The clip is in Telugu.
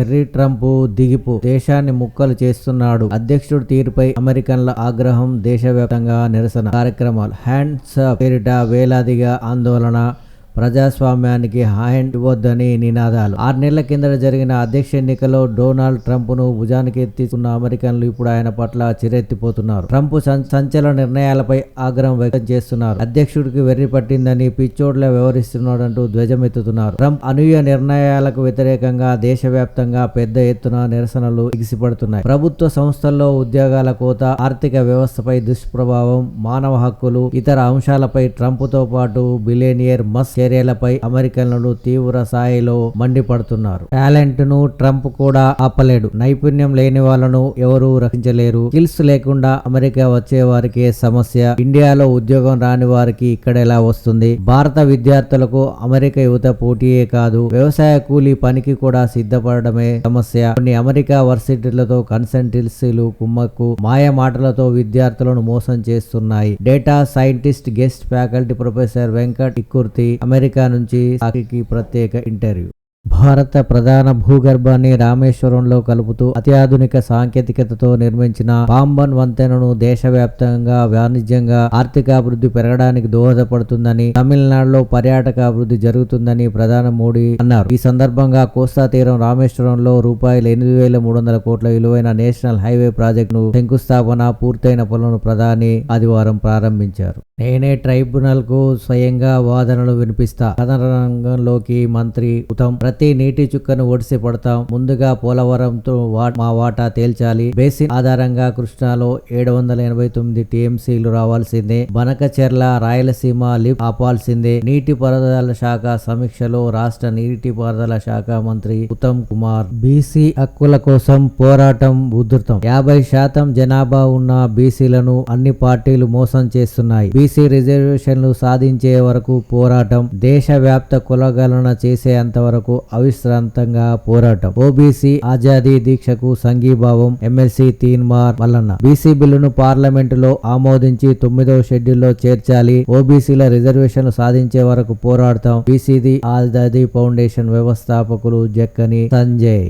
వెర్రి ట్రంప్ దిగిపు దేశాన్ని ముక్కలు చేస్తున్నాడు. అధ్యక్షుడి తీరుపై అమెరికన్ల ఆగ్రహం, దేశవ్యాప్తంగా నిరసన కార్యక్రమాలు. హ్యాండ్స్ అప్ పేరిట వేలాదిగా ఆందోళన, ప్రజాస్వామ్యానికి హ్యాండ్ ఇవ్వొద్దని నినాదాలు. 6 నెలల కిందట జరిగిన అధ్యక్ష ఎన్నికల్లో డొనాల్డ్ ట్రంప్ ను భుజానికి ఎత్తిస్తున్న అమెరికన్లు ఇప్పుడు ఆయన పట్ల చిరెత్తిపోతున్నారు. ట్రంప్ సంచలన నిర్ణయాలపై ఆగ్రహం వ్యక్తం చేస్తున్నారు. అధ్యక్షుడికి వెర్రి పట్టిందని, పిచ్చోడ్లా వ్యవహరిస్తున్నాడంటూ ధ్వజమెత్తుతున్నారు. ట్రంప్ అనూహ్య నిర్ణయాలకు వ్యతిరేకంగా దేశవ్యాప్తంగా పెద్ద ఎత్తున నిరసనలు ఎగిసిపడుతున్నాయి. ప్రభుత్వ సంస్థల్లో ఉద్యోగాల కోత, ఆర్థిక వ్యవస్థపై దుష్ప్రభావం, మానవ హక్కులు, ఇతర అంశాలపై ట్రంప్ తో పాటు బిలియనియర్ మస్క్ చర్యలపై అమెరికన్లు తీవ్ర స్థాయిలో మండిపడుతున్నారు. టాలెంట్ ను ట్రంప్ కూడా ఆపలేడు. నైపుణ్యం లేని వాళ్ళను ఎవరూ రక్షించలేరు. స్కిల్స్ లేకుండా అమెరికా వచ్చే వారికే సమస్య. ఇండియాలో ఉద్యోగం రాని వారికి ఇక్కడ ఎలా వస్తుంది? భారత విద్యార్థులకు అమెరికా యువత పోటీయే కాదు, వ్యవసాయ కూలీ పనికి కూడా సిద్ధపడమే సమస్య. కొన్ని అమెరికా వర్సిటీలతో కన్సల్టెన్సీలు కుమ్మక్కు, మాయ మాటలతో విద్యార్థులను మోసం చేస్తున్నాయి. Data scientist guest faculty professor Venkat Ikkurthi America నుంచి సాక్షికి ప్రత్యేక ఇంటర్వ్యూ. భారత ప్రధాన భూగర్భాన్ని రామేశ్వరంలో కలుపుతూ అత్యాధునిక సాంకేతికతతో నిర్మించిన పాంబన్ వంతెనను దేశవ్యాప్తంగా వాణిజ్యంగా ఆర్థికాభివృద్ధి పెరగడానికి దోహదపడుతుందని, తమిళనాడులో పర్యాటక అభివృద్ధి జరుగుతుందని ప్రధాని మోడీ అన్నారు. ఈ సందర్భంగా కోస్తా తీరం రామేశ్వరంలో రూపాయలు 8,300 కోట్ల విలువైన నేషనల్ హైవే ప్రాజెక్టును శంకుస్థాపన పూర్తయిన పనులను ప్రధాని ఆదివారం ప్రారంభించారు. నేనే ట్రైబ్యునల్ కు స్వయంగా వాదనలు వినిపిస్తా. కథనంలోకి మంత్రి ఉత్తమ్. ప్రతి నీటి చుక్కను ఒడిసి పడతాం. ముందుగా పోలవరంతో మా వాటా తేల్చాలి. బేసిన్ ఆధారంగా కృష్ణాలో 789 టీఎంసీలు రావాల్సిందే. బనకచెర్ల రాయలసీమ లిఫ్ట్ ఆపాల్సిందే. నీటిపారుదల శాఖ సమీక్షలో రాష్ట్ర నీటిపారుదల శాఖ మంత్రి ఉత్తమ్ కుమార్. బీసీ హక్కుల కోసం పోరాటం ఉధృతం. 50% జనాభా ఉన్న బీసీలను అన్ని పార్టీలు మోసం చేస్తున్నాయి. బీసీ రిజర్వేషన్లు సాధించే వరకు పోరాటం. దేశవ్యాప్త కులగణన చేసేంత వరకు అవిశ్రాంతంగా పోరాటం. ఓబీసీ ఆజాదీ దీక్షకు సంఘీభావం. ఎమ్మెల్సీ తీన్మార్ మల్లన్న. బీసీ బిల్లును పార్లమెంటులో ఆమోదించి 9వ షెడ్యూల్లో చేర్చాలి. ఓబీసీల రిజర్వేషన్లు సాధించే వరకు పోరాడతాం. బీసీది ఆజాదీ ఫౌండేషన్ వ్యవస్థాపకులు జక్కని సంజయ్.